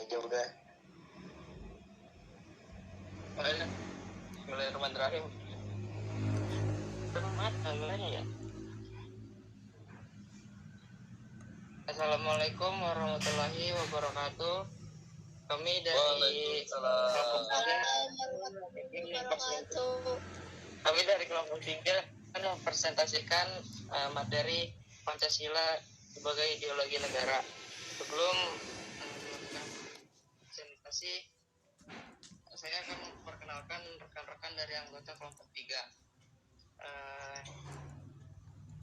juga. Bismillahirrahmanirrahim. Selamat namanya ya. Assalamualaikum warahmatullahi wabarakatuh. Kami dari kelompok 3 akan mempresentasikan materi Pancasila sebagai ideologi negara. Sebelum presentasi, saya akan memperkenalkan rekan-rekan dari anggota kelompok 3.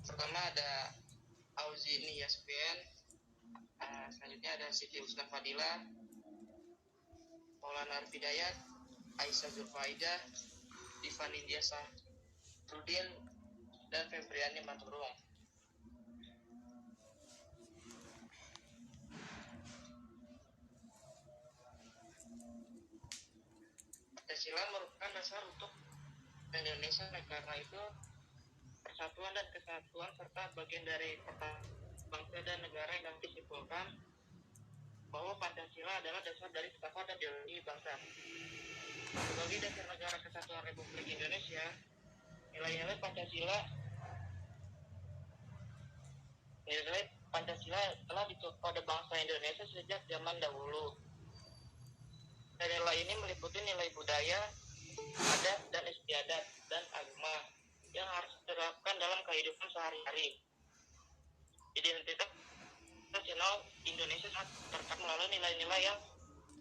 Pertama ada Auzi Niyasfian, selanjutnya ada Siti Husna Fadila, Maulana Arfidayat, Aisyah Zulfaidah, Divan Indiasa Rudin, dan Febriani Maturung. Pancasila merupakan dasar untuk Indonesia, karena itu persatuan dan kesatuan serta bagian dari bangsa dan negara yang dapat disimpulkan bahwa Pancasila adalah dasar dari kesatuan dan ideologi bangsa. Sebagai dasar negara kesatuan Republik Indonesia, nilai-nilai Pancasila telah ditutup pada bangsa Indonesia sejak zaman dahulu. Nilai ini meliputi nilai budaya, adat dan istiadat, dan agama yang harus diterapkan dalam kehidupan sehari-hari. Identitas nasional Indonesia terkait melalui nilai-nilai yang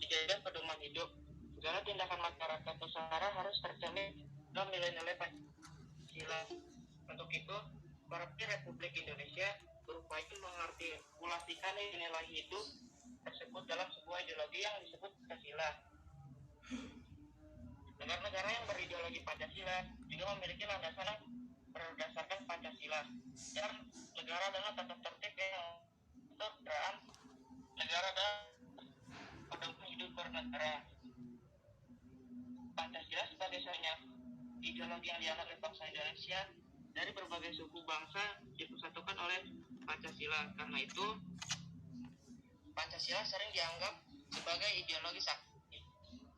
dijadikan pedoman hidup. Segala tindakan masyarakat Nusantara harus tercermin dalam nilai-nilai Pancasila. Untuk itu, Partai Republik Indonesia berupaya mengartikulasikan nilai hidup tersebut dalam sebuah ideologi yang disebut Pancasila. Negara-negara yang berideologi Pancasila juga memiliki landasan yang berdasarkan Pancasila. Dan negara dengan tata tertib yang keteraan negara dan pedoman hidup bernegara. Pancasila sebagai satunya ideologi yang dianut oleh bangsa Indonesia dari berbagai suku bangsa dipersatukan oleh Pancasila. Karena itu, Pancasila sering dianggap sebagai ideologi sakti.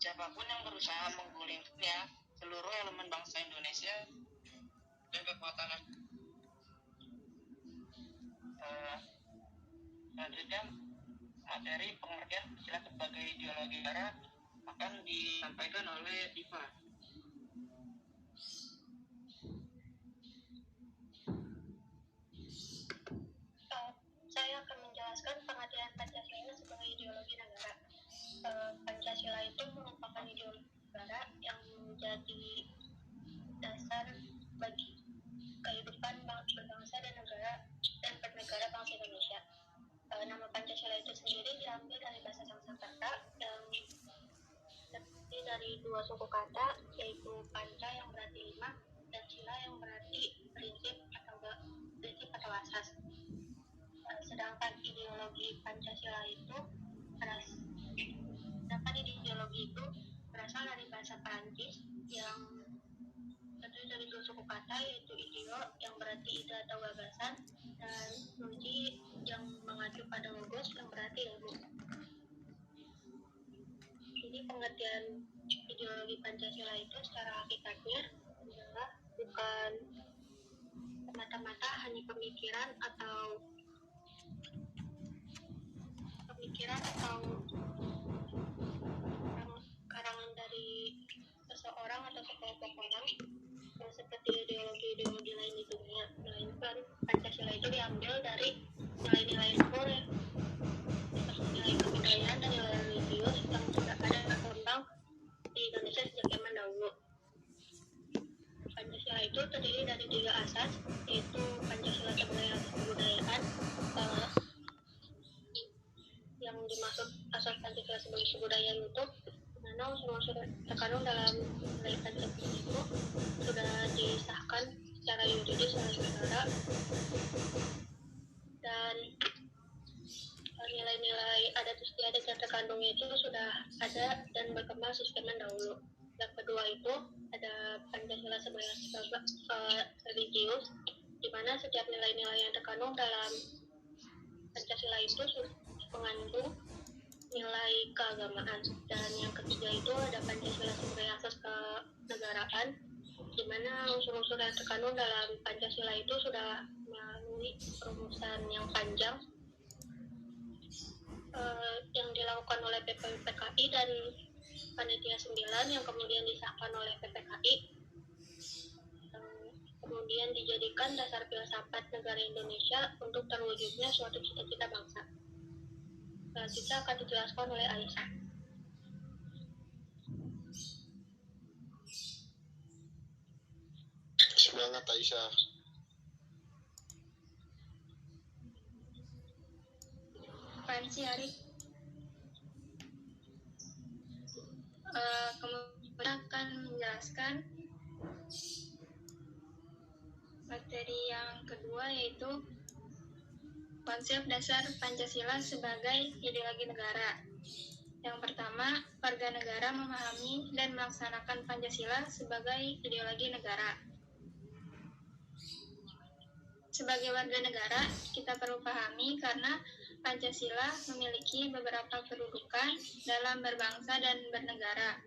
Siapapun yang berusaha menggulingkannya, seluruh elemen bangsa Indonesia dan kekuatan selanjutnya materi pengertian Pancasila sebagai ideologi negara akan disampaikan oleh Diva. Saya akan menjelaskan pengertian Pancasila sebagai ideologi negara. Pancasila itu merupakan ideologi negara yang menjadi dasar bagi kehidupan berbangsa dan negara dan bernegara bangsa Indonesia. Nama Pancasila itu sendiri diambil dari bahasa Sanskerta yang terdiri dari dua suku kata, yaitu panca yang berarti 5 dan sila yang berarti prinsip atau asas. Sedangkan ideologi Pancasila itu berasal dari bahasa Perancis yang terdiri dari dua suku kata, yaitu ideo yang berarti ide atau gagasan dan logi yang mengacu pada logos yang berarti ilmu. Jadi pengertian ideologi Pancasila itu secara hakikatnya adalah bukan semata-mata hanya pemikiran atau karangan dari seseorang atau sekelompok orang seperti ideologi lain di dunia, melainkan Pancasila itu diambil dari nilai-nilai luhur seperti nilai kebudayaan dan nilai religius yang sudah ada berkembang di Indonesia sejak zaman dahulu. Pancasila itu terdiri dari 3 asas, yaitu Pancasila sebagai asas kebudayaan, yang dimaksud asas Pancasila sebagai kebudayaan itu mana semua sudah terkandung dalam nilai Pancasila itu sudah disahkan secara yuridis oleh negara, dan nilai-nilai adat istiadat yang terkandungnya itu sudah ada dan berkembang sejak zaman dahulu. Yang kedua itu ada Pancasila sebagai religius, di mana setiap nilai-nilai yang terkandung dalam Pancasila itu mengandung nilai keagamaan. Dan yang ketiga itu ada Pancasila sebagai asas kenegaraan, di mana unsur-unsur yang terkandung dalam Pancasila itu sudah melalui perumusan yang panjang yang dilakukan oleh PPPKI dan Panitia 9 yang kemudian disahkan oleh PPKI, kemudian dijadikan dasar filsafat negara Indonesia untuk terwujudnya suatu cita-cita bangsa. Selanjutnya akan dijelaskan oleh Aisyah. Semangat Aisyah. Apaan sih Arif? Kemudian akan menjelaskan materi yang kedua, yaitu konsep dasar Pancasila sebagai ideologi negara. Yang pertama, warga negara memahami dan melaksanakan Pancasila sebagai ideologi negara. Sebagai warga negara, kita perlu pahami karena Pancasila memiliki beberapa kedudukan dalam berbangsa dan bernegara.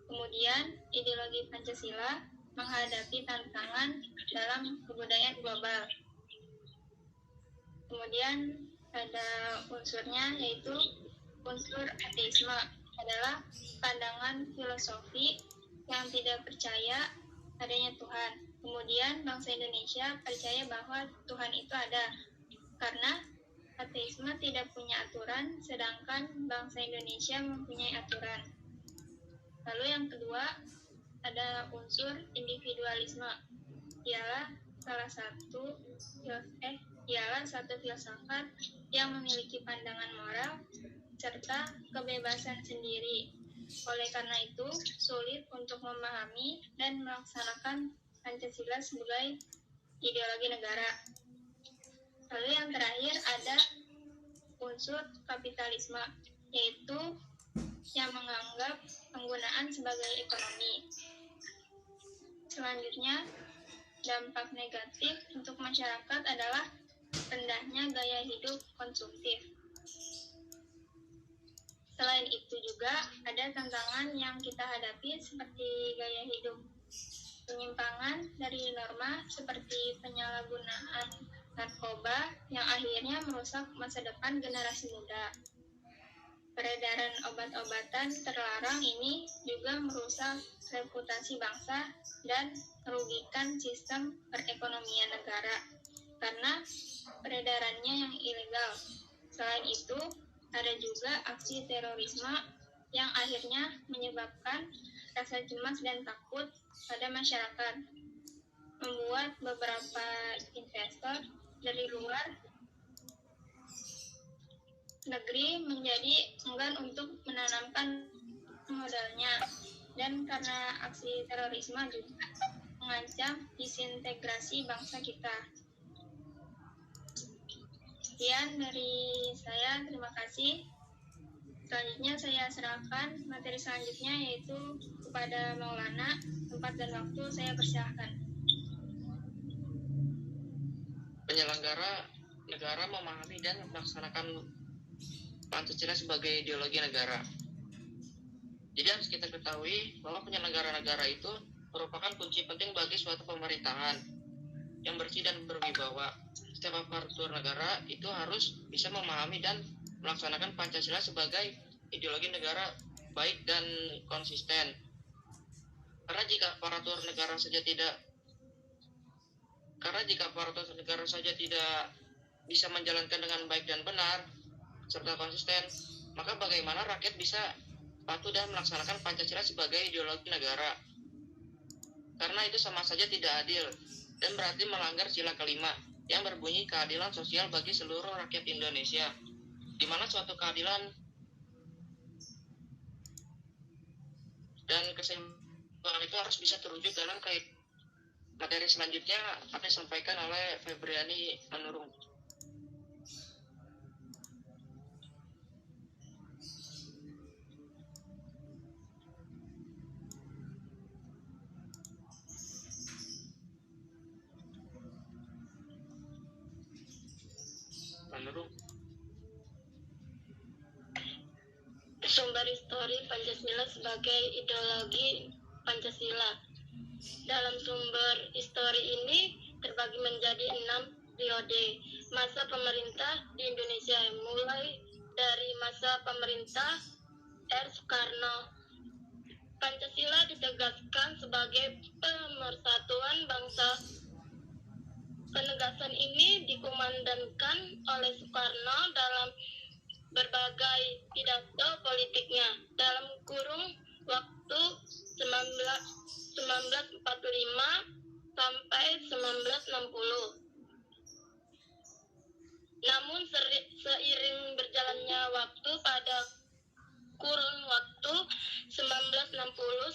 Kemudian, ideologi Pancasila menghadapi tantangan dalam kebudayaan global. Kemudian ada unsurnya, yaitu unsur ateisme, adalah pandangan filosofi yang tidak percaya adanya Tuhan. Kemudian bangsa Indonesia percaya bahwa Tuhan itu ada, karena ateisme tidak punya aturan, sedangkan bangsa Indonesia mempunyai aturan. Lalu yang kedua, ada unsur individualisme. Ialah satu filsafat yang memiliki pandangan moral serta kebebasan sendiri. Oleh karena itu, sulit untuk memahami dan melaksanakan Pancasila sebagai ideologi negara. Lalu yang terakhir ada unsur kapitalisme, yaitu yang menganggap penggunaan sebagai ekonomi. Selanjutnya, dampak negatif untuk masyarakat adalah rendahnya gaya hidup konsumtif. Selain itu juga ada tantangan yang kita hadapi seperti gaya hidup penyimpangan dari norma seperti penyalahgunaan narkoba yang akhirnya merusak masa depan generasi muda. Peredaran obat-obatan terlarang ini juga merusak reputasi bangsa dan merugikan sistem perekonomian negara karena peredarannya yang ilegal. Selain itu, ada juga aksi terorisme yang akhirnya menyebabkan rasa cemas dan takut pada masyarakat, membuat beberapa investor dari luar negeri menjadi enggan untuk menanamkan modalnya, dan karena aksi terorisme juga mengancam disintegrasi bangsa kita. Sekian dari saya, terima kasih. Selanjutnya saya serahkan materi selanjutnya, yaitu kepada Maulana. Tempat dan waktu saya persilahkan. Penyelenggara negara memahami dan melaksanakan Pancasila sebagai ideologi negara. Jadi harus kita ketahui bahwa penyelenggara negara itu merupakan kunci penting bagi suatu pemerintahan yang bersih dan berwibawa. Setiap aparatur negara itu harus bisa memahami dan melaksanakan Pancasila sebagai ideologi negara baik dan konsisten. Karena jika aparatur negara saja tidak bisa menjalankan dengan baik dan benar serta konsisten, maka bagaimana rakyat bisa patuh dan melaksanakan Pancasila sebagai ideologi negara? Karena itu sama saja tidak adil dan berarti melanggar sila kelima yang berbunyi keadilan sosial bagi seluruh rakyat Indonesia, di mana suatu keadilan dan keseimbangan itu harus bisa terwujud dalam materi selanjutnya akan disampaikan oleh Febriani Manurung. Sumber histori Pancasila sebagai ideologi Pancasila. Dalam sumber histori ini terbagi menjadi 6 periode masa pemerintah di Indonesia, mulai dari masa pemerintah R. Soekarno. Pancasila ditegaskan sebagai pemersatuan bangsa. Penegasan ini dikumandangkan oleh Soekarno dalam berbagai pidato politiknya dalam kurung waktu 1945 sampai 1960. Namun seiring berjalannya waktu pada kurun waktu 1960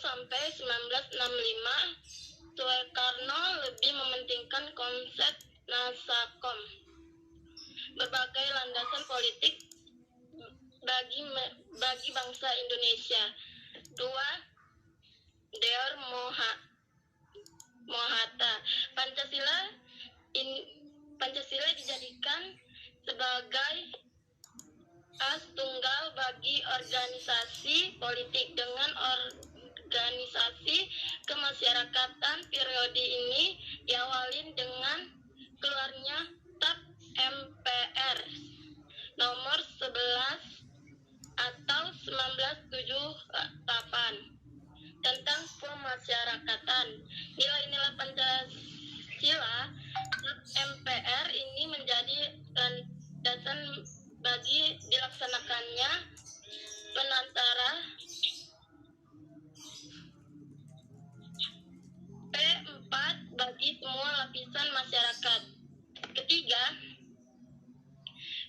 sampai 1965, Soekarno lebih mementingkan konsep Nasakom, berbagai landasan politik bagi bangsa Indonesia. 2. Deor Mohata. Pancasila dijadikan sebagai as tunggal bagi organisasi politik. Dengan organisasi kemasyarakatan periode ini diawali dengan keluarnya TAP MPR nomor 11 atau 1978 tentang pemasyarakatan. Nilai-nilai Pancasila MPR ini menjadi landasan bagi dilaksanakannya penantara P4 bagi semua lapisan masyarakat. Ketiga,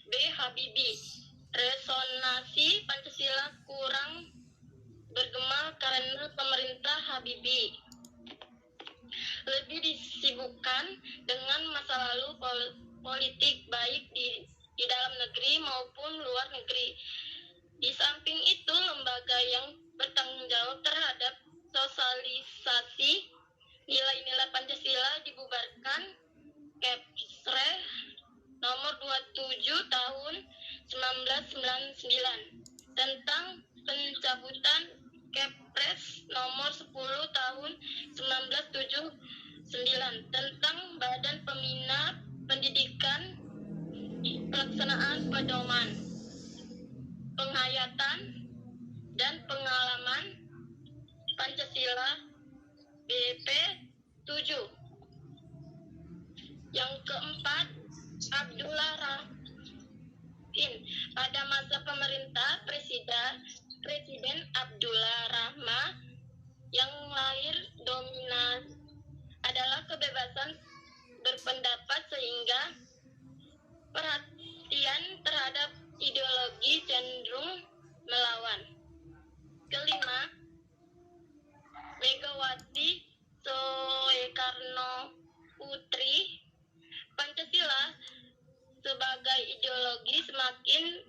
B. Habibie. Resonansi Pancasila kurang bergema karena pemerintah Habibie lebih disibukkan dengan masa lalu politik baik di dalam negeri maupun luar negeri. Di samping itu, lembaga yang bertanggung jawab terhadap sosialisasi nilai-nilai Pancasila dibubarkan. Kepres nomor 27 tahun 1999 tentang pencabutan Kepres nomor 10 tahun 1979 tentang Badan Pembina Pendidikan, pelaksanaan pedoman, penghayatan, dan pengalaman Pancasila BP 7. Yang keempat, Abdullah Rahim. Pada masa pemerintah Presiden Abdullah Rahman yang lahir dominan adalah kebebasan berpendapat sehingga perhatian terhadap ideologi cenderung melawan. Kelima, Megawati Soekarno Putri. Pancasila sebagai ideologi semakin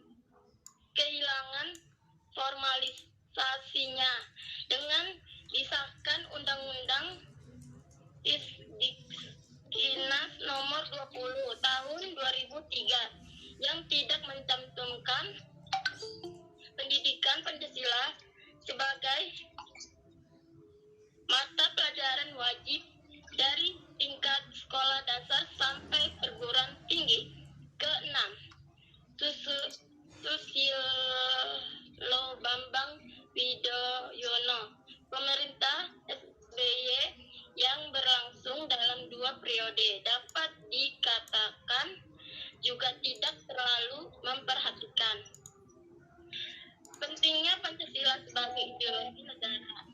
kehilangan formalisasinya dengan disahkan Undang-Undang Diknas nomor 20 tahun 2003 yang tidak mencantumkan pendidikan Pancasila sebagai mata pelajaran wajib dari tingkat sekolah dasar sampai perguruan tinggi. Keenam, Susilo Bambang Yudhoyono. Pemerintah SBY yang berlangsung dalam 2 periode dapat dikatakan juga tidak terlalu memperhatikan pentingnya Pancasila sebagai ideologi negara.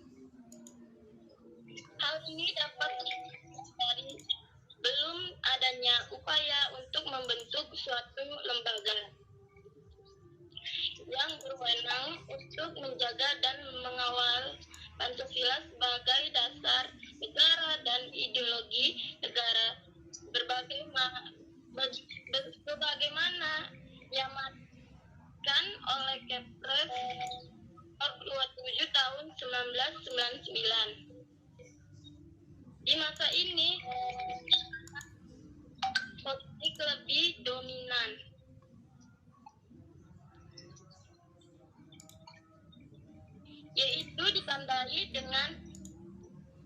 Hal ini dapat dari belum adanya upaya untuk membentuk suatu lembaga yang berwenang untuk menjaga dan mengawal Pancasila sebagai dasar negara dan ideologi negara sebagaimana diamanatkan oleh Kepres 27 tahun 1999. Di masa ini, politik lebih dominan. Pemilu ditandai dengan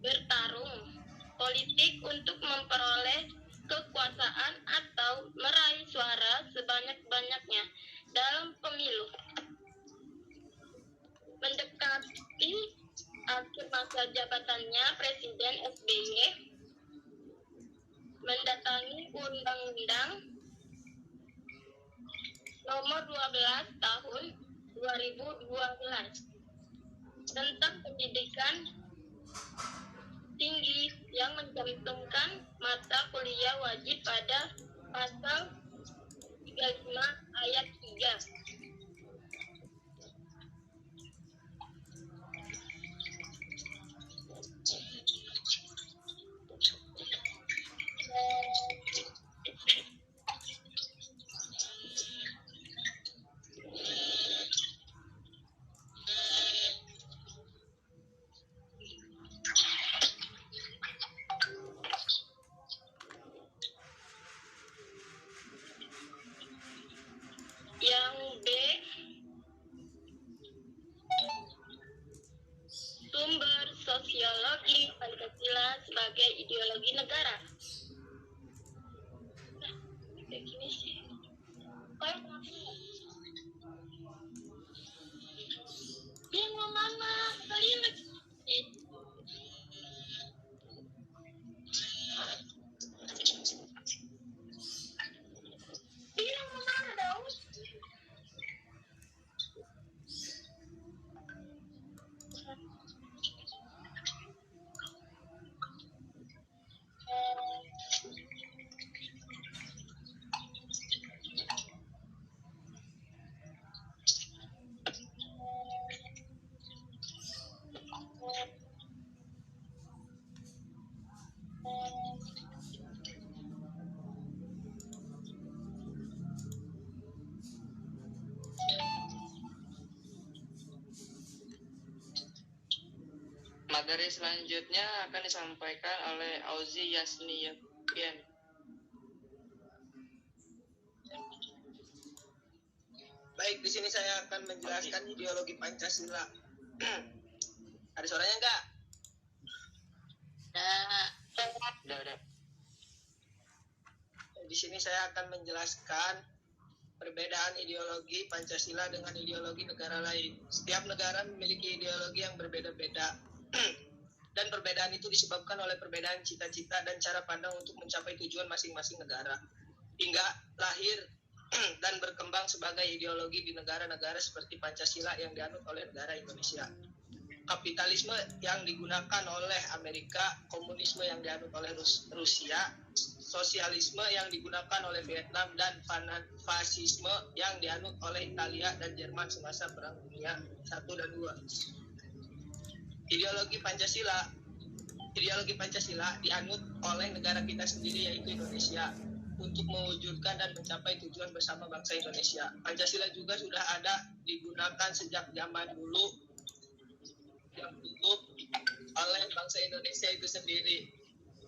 bertarung politik untuk memperoleh kekuasaan atau meraih suara sebanyak-banyaknya dalam pemilu. Mendekati akhir masa jabatannya, Presiden SBY mendatangi Undang-Undang Nomor 12 Tahun 2012 tentang pendidikan tinggi yang mencantumkan mata kuliah wajib pada pasal 35 ayat 3. Yang B, sumber sosiologi Pancasila sebagai ideologi negara. Nah, kayak gini sih. Dia mau mana? Kalian lagi. Dia mau mana, Daus? Materi selanjutnya akan disampaikan oleh Auzi Yasni Yevgen. Baik, di sini saya akan menjelaskan ideologi Pancasila. Ada suaranya enggak? Udah. Di sini saya akan menjelaskan perbedaan ideologi Pancasila dengan ideologi negara lain. Setiap negara memiliki ideologi yang berbeda-beda. Dan perbedaan itu disebabkan oleh perbedaan cita-cita dan cara pandang untuk mencapai tujuan masing-masing negara. Hingga lahir dan berkembang sebagai ideologi di negara-negara seperti Pancasila yang dianut oleh negara Indonesia. Kapitalisme yang digunakan oleh Amerika, komunisme yang dianut oleh Rusia, sosialisme yang digunakan oleh Vietnam, dan fasisme yang dianut oleh Italia dan Jerman semasa Perang Dunia I dan II. Ideologi Pancasila dianut oleh negara kita sendiri, yaitu Indonesia, untuk mewujudkan dan mencapai tujuan bersama bangsa Indonesia. Pancasila juga sudah ada digunakan sejak zaman dulu yang ditutup oleh bangsa Indonesia itu sendiri.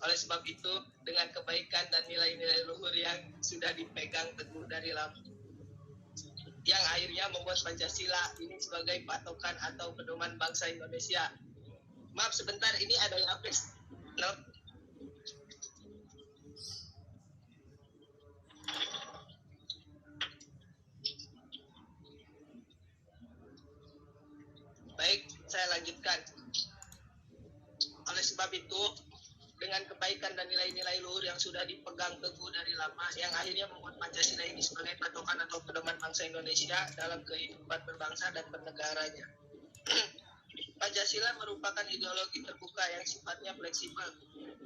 Oleh sebab itu, dengan kebaikan dan nilai-nilai luhur yang sudah dipegang teguh dari lama, yang akhirnya membuat Pancasila ini sebagai patokan atau pedoman bangsa Indonesia. Maaf sebentar, ini ada yang habis. Baik, saya lanjutkan. Oleh sebab itu, dengan kebaikan dan nilai-nilai luhur yang sudah dipegang teguh dari lama, yang akhirnya membuat Pancasila ini sebagai patokan atau pedoman bangsa Indonesia dalam kehidupan berbangsa dan bernegaranya. Pancasila merupakan ideologi terbuka yang sifatnya fleksibel,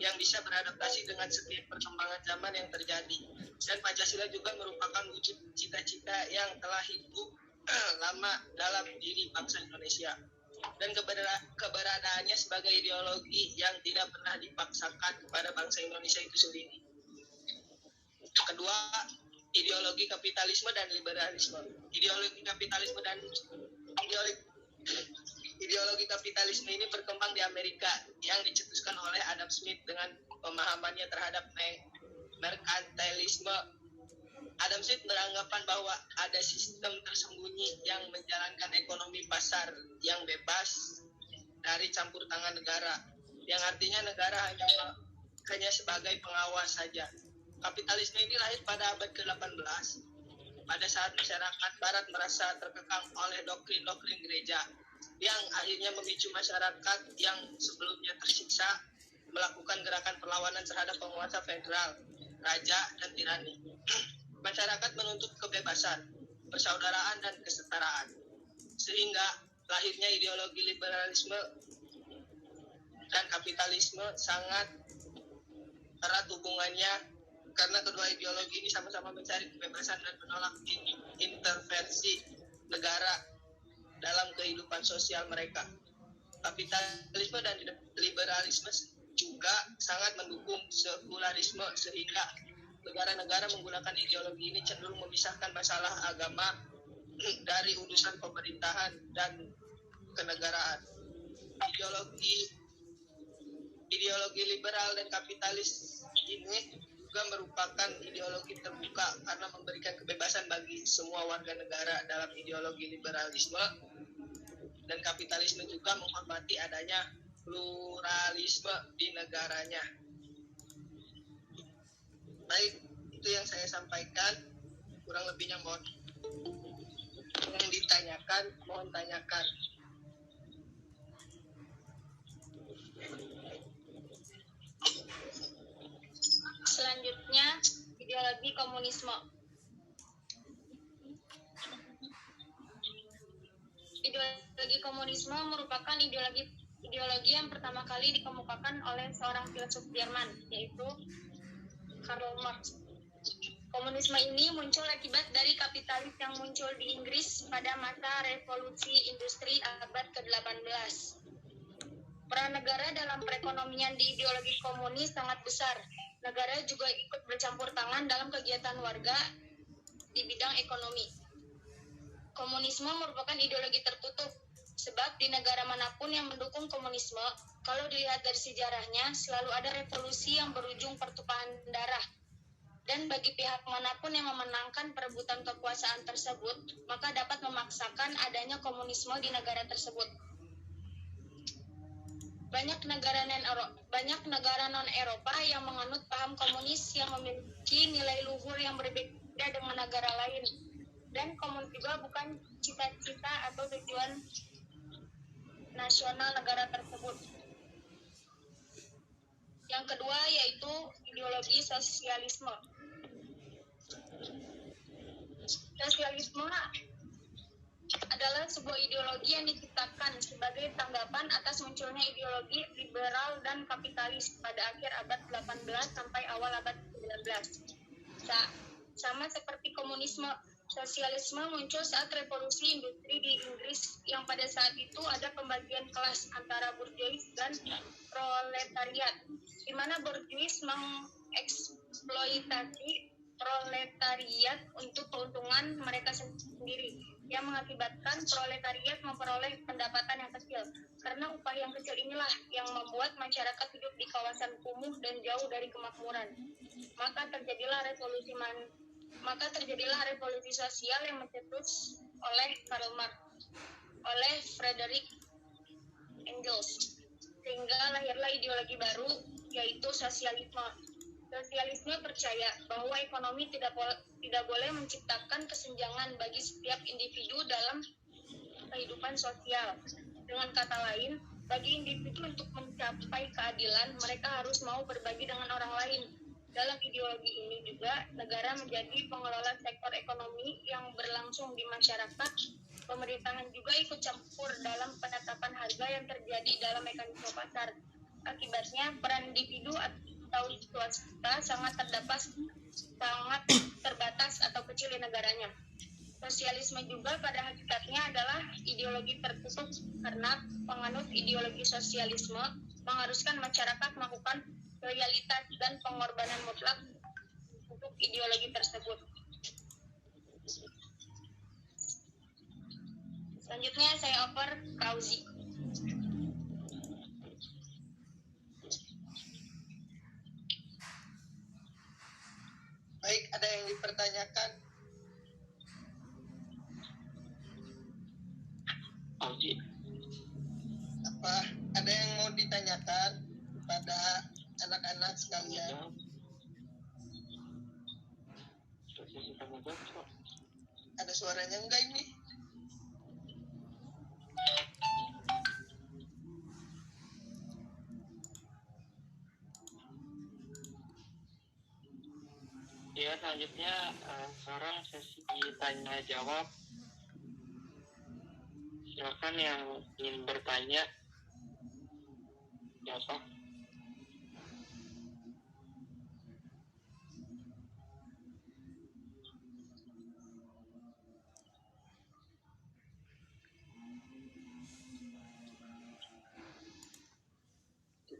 yang bisa beradaptasi dengan setiap perkembangan zaman yang terjadi. Dan Pancasila juga merupakan wujud cita-cita yang telah hidup lama dalam diri bangsa Indonesia. Dan keberadaannya sebagai ideologi yang tidak pernah dipaksakan kepada bangsa Indonesia itu sendiri. Kedua, ideologi kapitalisme dan liberalisme. Ideologi kapitalisme ini berkembang di Amerika, yang dicetuskan oleh Adam Smith dengan pemahamannya terhadap merkantilisme. Adam Smith beranggapan bahwa ada sistem tersembunyi yang menjalankan ekonomi pasar yang bebas dari campur tangan negara, yang artinya negara hanya sebagai pengawas saja. Kapitalisme ini lahir pada abad ke-18, pada saat masyarakat Barat merasa terkekang oleh doktrin-doktrin gereja, yang akhirnya memicu masyarakat yang sebelumnya tersiksa melakukan gerakan perlawanan terhadap penguasa federal, raja, dan tirani. Masyarakat menuntut kebebasan, persaudaraan, dan kesetaraan. Sehingga lahirnya ideologi liberalisme dan kapitalisme sangat erat hubungannya, karena kedua ideologi ini sama-sama mencari kebebasan dan menolak intervensi negara dalam kehidupan sosial mereka. Kapitalisme dan liberalisme juga sangat mendukung sekularisme, sehingga negara-negara menggunakan ideologi ini cenderung memisahkan masalah agama dari urusan pemerintahan dan kenegaraan. Ideologi liberal dan kapitalis ini juga merupakan ideologi terbuka karena memberikan kebebasan bagi semua warga negara. Dalam ideologi liberalisme dan kapitalisme juga menghormati adanya pluralisme di negaranya. Baik, itu yang saya sampaikan. Kurang lebihnya mohon yang ditanyakan, mohon tanyakan. Selanjutnya, ideologi komunisme. Ideologi komunisme merupakan ideologi yang pertama kali dikemukakan oleh seorang filsuf Jerman, yaitu Karl Marx. Komunisme ini muncul akibat dari kapitalis yang muncul di Inggris pada masa revolusi industri abad ke-18. Peran negara dalam perekonomian di ideologi komunis sangat besar. Negara juga ikut bercampur tangan dalam kegiatan warga di bidang ekonomi. Komunisme merupakan ideologi tertutup, sebab di negara manapun yang mendukung komunisme, kalau dilihat dari sejarahnya, selalu ada revolusi yang berujung pertumpahan darah. Dan bagi pihak manapun yang memenangkan perebutan kekuasaan tersebut, maka dapat memaksakan adanya komunisme di negara tersebut. Banyak negara non-Eropa yang menganut paham komunis yang memiliki nilai luhur yang berbeda dengan negara lain. Dan komunis juga bukan cita-cita atau tujuan nasional negara tersebut. Yang kedua yaitu ideologi sosialisme. Sosialisme adalah sebuah ideologi yang diciptakan sebagai tanggapan atas munculnya ideologi liberal dan kapitalis pada akhir abad 18 sampai awal abad 19. Sama seperti komunisme, sosialisme muncul saat revolusi industri di Inggris yang pada saat itu ada pembagian kelas antara burjuis dan proletariat, di mana burjuis mengeksploitasi proletariat untuk keuntungan mereka sendiri, yang mengakibatkan proletariat memperoleh pendapatan yang kecil. Karena upah yang kecil inilah yang membuat masyarakat hidup di kawasan kumuh dan jauh dari kemakmuran. Maka terjadilah revolusi sosial yang dicetus oleh Karl Marx, oleh Friedrich Engels, sehingga lahirlah ideologi baru, yaitu sosialisme. Sosialisme percaya bahwa ekonomi tidak boleh menciptakan kesenjangan bagi setiap individu dalam kehidupan sosial. Dengan kata lain, bagi individu untuk mencapai keadilan, mereka harus mau berbagi dengan orang lain. Dalam ideologi ini juga, negara menjadi pengelola sektor ekonomi yang berlangsung di masyarakat. Pemerintahan juga ikut campur dalam penetapan harga yang terjadi dalam mekanisme pasar. Akibatnya, peran individu atau swasta sangat terbatas atau kecil di negaranya. Sosialisme juga pada hakikatnya adalah ideologi tertutup karena penganut ideologi sosialisme mengharuskan masyarakat melakukan loyalitas dan pengorbanan mutlak untuk ideologi tersebut. Selanjutnya saya over Kauzi. Baik, ada yang dipertanyakan? Auzi. Apa? Ada yang mau ditanyakan kepada anak-anak sekalian? Ada suaranya enggak ini? Ya, selanjutnya sekarang sesi tanya jawab. Silakan yang ingin bertanya. Siapa?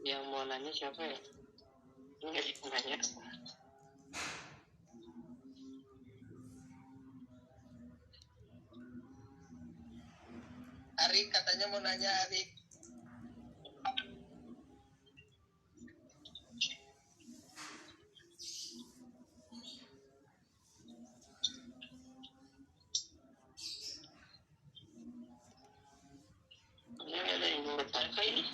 Yang mau nanya siapa ya? Nggak nanya. Arik katanya mau nanya, Arik. Ini ada yang mau bertanya kah ini?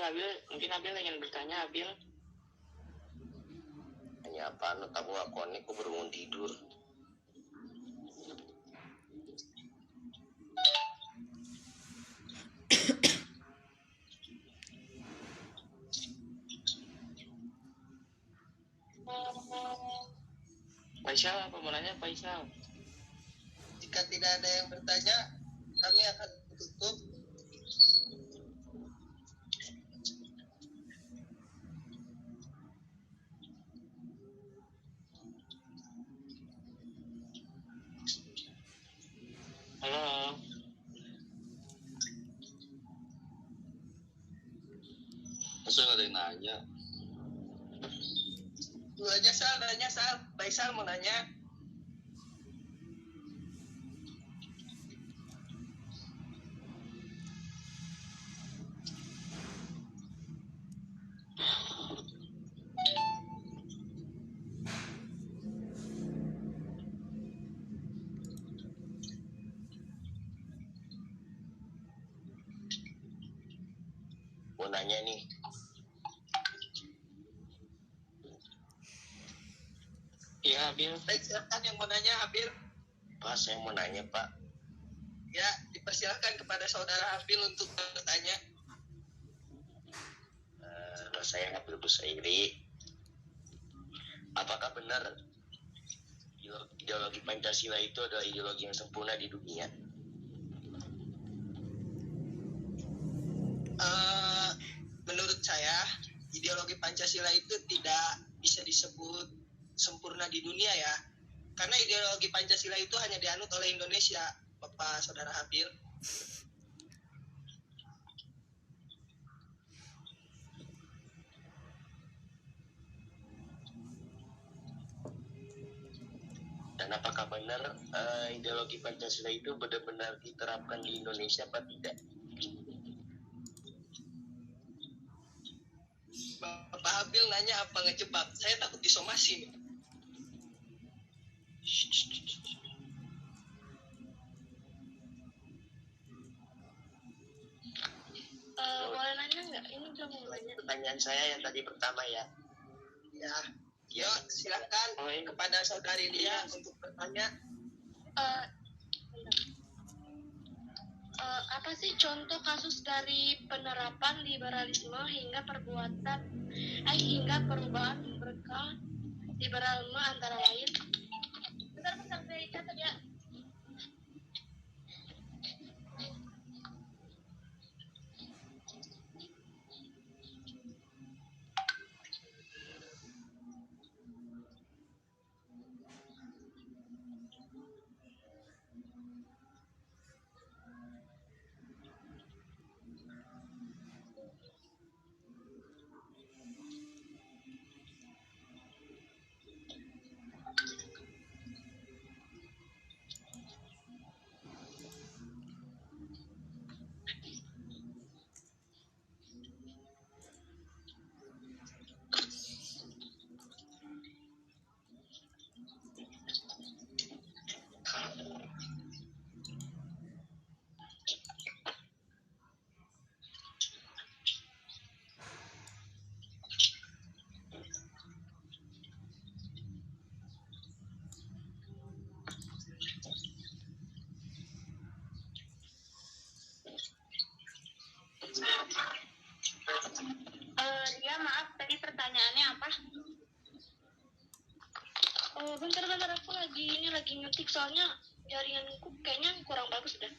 Abil, mungkin Abil ingin bertanya, Abil. Hanya apa nu tamu aku nih aku baru tidur. Faisal, apa mau nanya Faisal? Jika tidak ada yang bertanya, kami akan tutup. Halo. Masa nggak ada yang nanya? Lu aja Sal, nanya Sal. Faisal mau nanya. Mau nanya nih. Iya, Abil. Baik, silakan yang mau nanya, Abil. Pak, saya mau nanya Pak. Ya, dipersilakan kepada saudara Abil untuk bertanya. Nama saya Abil Busairi. Apakah benar ideologi Pancasila itu adalah ideologi yang sempurna di dunia? Menurut saya, ideologi Pancasila itu tidak bisa disebut sempurna di dunia ya. Karena ideologi Pancasila itu hanya dianut oleh Indonesia, Bapak Saudara Habil. Dan apakah benar ideologi Pancasila itu benar-benar diterapkan di Indonesia apa tidak? Bapak Habil nanya apa ngejebak? Saya takut disomasi nih. Boleh nanya nggak? Ini belum nanya. Pertanyaan saya yang tadi pertama ya. Ya, yuk silakan kepada saudari Lia untuk bertanya. Apa sih contoh kasus dari penerapan liberalisme hingga perubahan berkah liberalisme antara lain? Bentar, saya catat ya. lagi ngetik soalnya jaringanku kayaknya kurang bagus dah.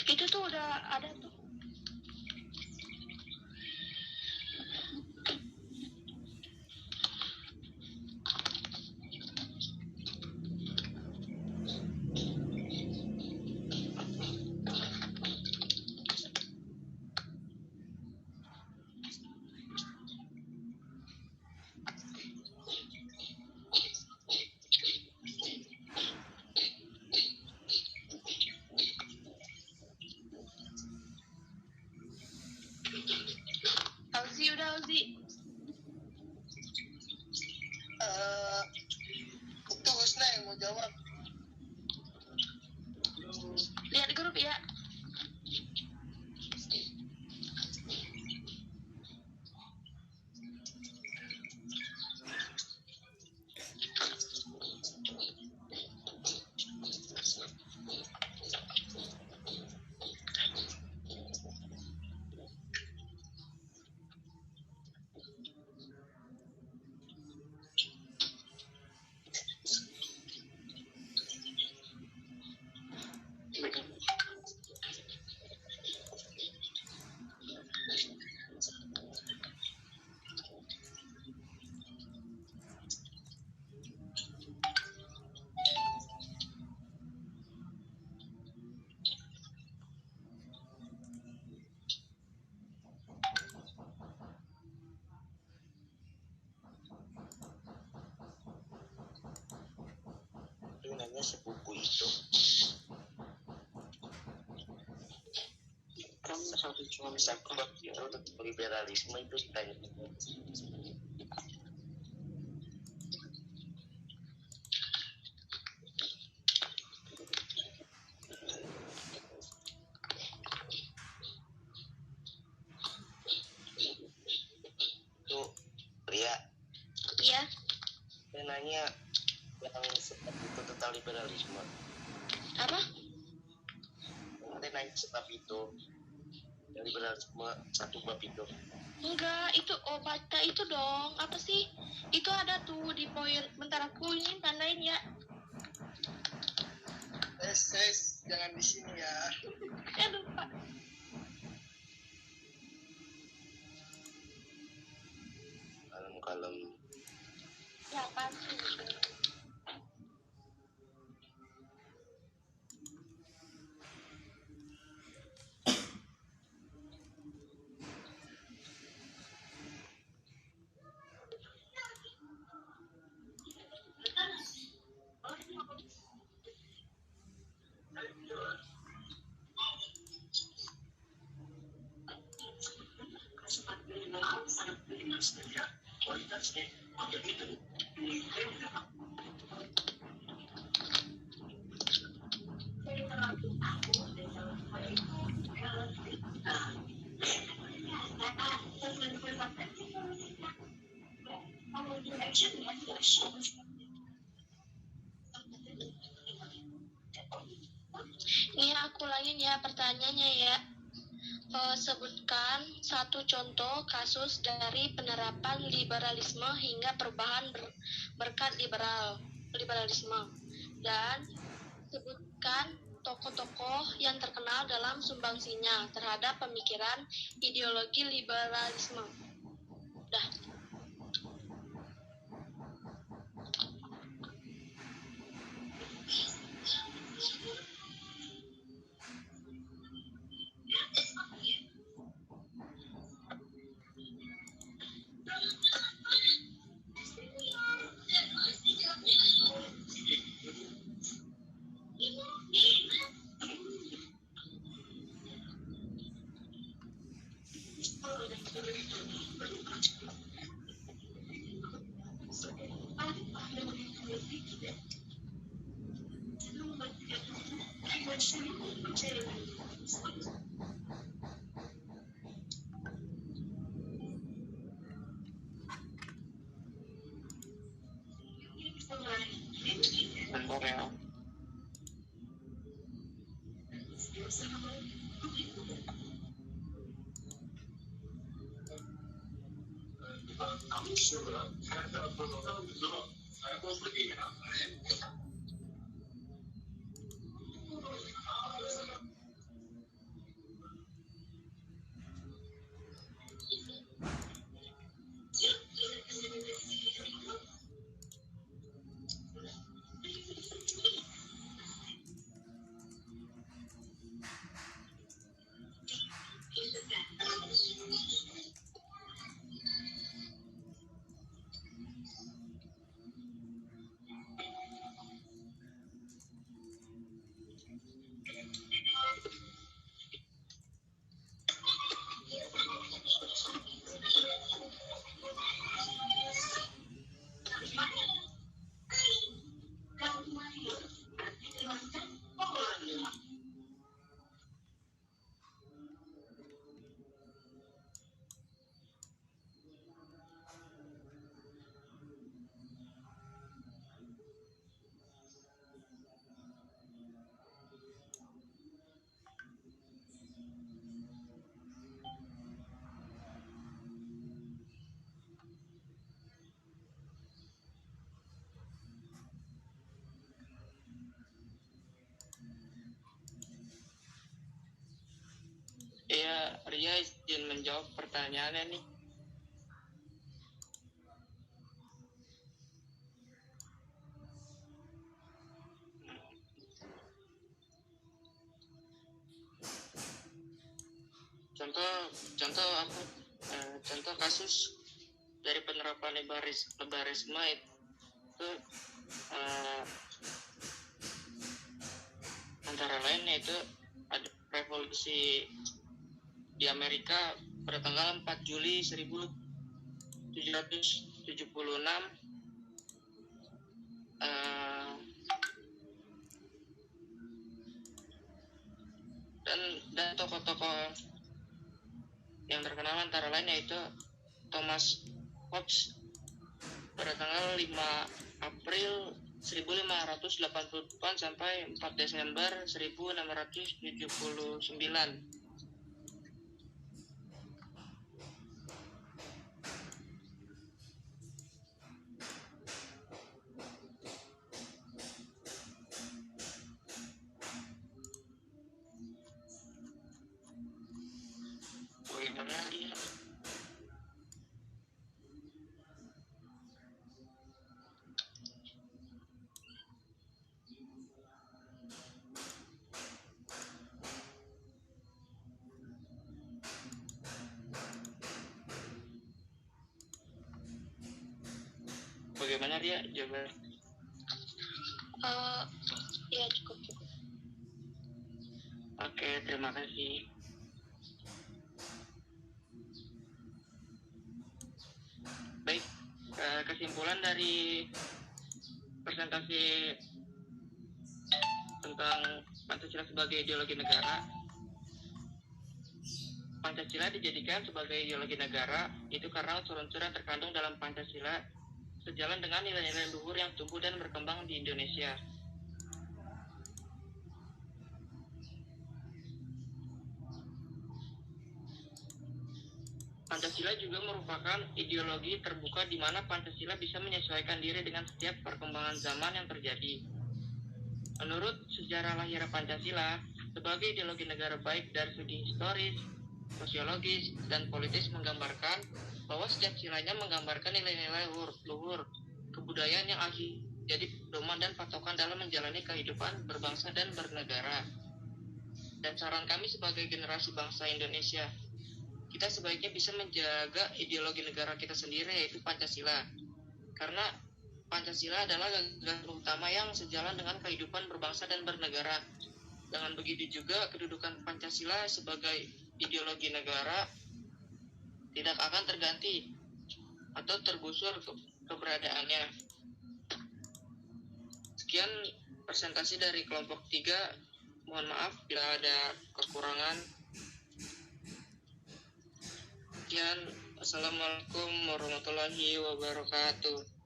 Itu tuh udah ada tuh. Auzi udah Auzi. Itu Husna yang mau jawab. Lihat grup ya. Itu nanya sepupu itu. Kamu satu cuma Satu bab itu untuk liberalisme itu ditanya. Tuh, Ria, Iya. saya nanya yang sebab itu tentang liberalisme. Apa? Saya nanya sebab itu yang liberalisme satu bab itu. Enggak, itu baca itu dong. Apa sih? Itu ada tuh di poin. Bentar aku ini tandain ya. Jangan di sini ya. Lupa. Kalem. Ya apa sih? Ini aku ulangin ya pertanyaannya ya. Sebutkan satu contoh kasus dari penerapan liberalisme hingga perubahan berkat liberalisme, dan sebutkan tokoh-tokoh yang terkenal dalam sumbangsinya terhadap pemikiran ideologi liberalisme. Dah. Bentar ya. Iya, Ria izin menjawab pertanyaannya nih. Contoh kasus dari penerapan liberalisme itu antara lain yaitu ada revolusi di Amerika pada tanggal 4 Juli 1776, dan tokoh-tokoh yang terkenal antara lain yaitu Thomas Hobbes pada tanggal 5 April 1588 sampai 4 Desember 1679. Bagaimana dia? Bagaimana dia jawaban? Ya cukup. Oke, terima kasih. kesimpulan dari presentasi tentang Pancasila sebagai ideologi negara, Pancasila dijadikan sebagai ideologi negara itu karena unsur-unsur yang terkandung dalam Pancasila sejalan dengan nilai-nilai luhur yang tumbuh dan berkembang di Indonesia. Pancasila juga merupakan ideologi terbuka di mana Pancasila bisa menyesuaikan diri dengan setiap perkembangan zaman yang terjadi. Menurut sejarah lahir Pancasila, sebagai ideologi negara baik dari segi historis, sosiologis, dan politis menggambarkan bahwa setiap silanya menggambarkan nilai-nilai luhur, kebudayaan yang jadi pedoman dan patokan dalam menjalani kehidupan berbangsa dan bernegara. Dan saran kami sebagai generasi bangsa Indonesia, kita sebaiknya bisa menjaga ideologi negara kita sendiri, yaitu Pancasila. Karena Pancasila adalah gagasan utama yang sejalan dengan kehidupan berbangsa dan bernegara. Dengan begitu juga kedudukan Pancasila sebagai ideologi negara tidak akan terganti atau tergusur keberadaannya. Sekian presentasi dari kelompok 3. Mohon maaf bila ada kekurangan. Sekian, Assalamualaikum warahmatullahi wabarakatuh.